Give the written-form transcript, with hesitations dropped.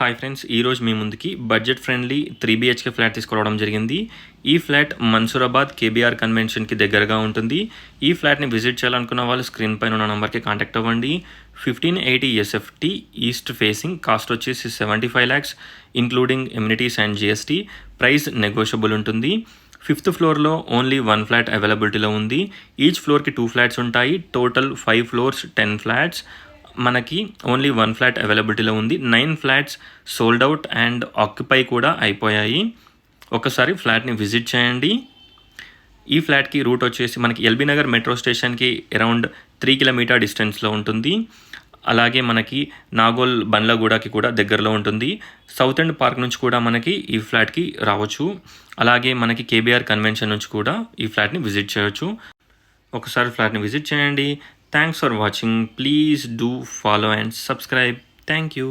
Hi friends, ఈరోజు మీ ముందుకి budget friendly 3 BHK flat తీసుకురావడం జరిగింది. ఈ ఫ్లాట్ మన్సూరాబాద్ కేబీఆర్ కన్వెన్షన్కి దగ్గరగా ఉంటుంది. ఈ ఫ్లాట్ని విజిట్ చేయాలనుకున్న వాళ్ళు స్క్రీన్ పైన ఉన్న నెంబర్కి కాంటాక్ట్ అవ్వండి. 1580 SFT ఈస్ట్ ఫేసింగ్, కాస్ట్ వచ్చేసి 75 lakhs including amenities and GST. Price negotiable ఉంటుంది. 5th ఫ్లోర్లో ఓన్లీ 1 ఫ్లాట్ అవైలబిలిటీలో ఉంది. ఈచ్ ఫ్లోర్కి 2 ఫ్లాట్స్ ఉంటాయి. Total 5 floors 10 flats. మనకి ఓన్లీ 1 ఫ్లాట్ అవైలబిలిటీలో ఉంది. 9 flats sold out and occupy కూడా అయిపోయాయి. ఒకసారి ఫ్లాట్ని విజిట్ చేయండి. ఈ ఫ్లాట్కి రూట్ వచ్చేసి మనకి ఎల్బీ నగర్ మెట్రో స్టేషన్కి అరౌండ్ 3 km డిస్టెన్స్లో ఉంటుంది. అలాగే మనకి నాగోల్ బండ్లగూడకి కూడా దగ్గరలో ఉంటుంది. సౌత్ ఎండ్ పార్క్ నుంచి కూడా మనకి ఈ ఫ్లాట్కి రావచ్చు. అలాగే మనకి కేబీఆర్ కన్వెన్షన్ నుంచి కూడా ఈ ఫ్లాట్ని విజిట్ చేయవచ్చు. ఒకసారి ఫ్లాట్ని విజిట్ చేయండి. Thanks for watching. Please do follow and subscribe. Thank you.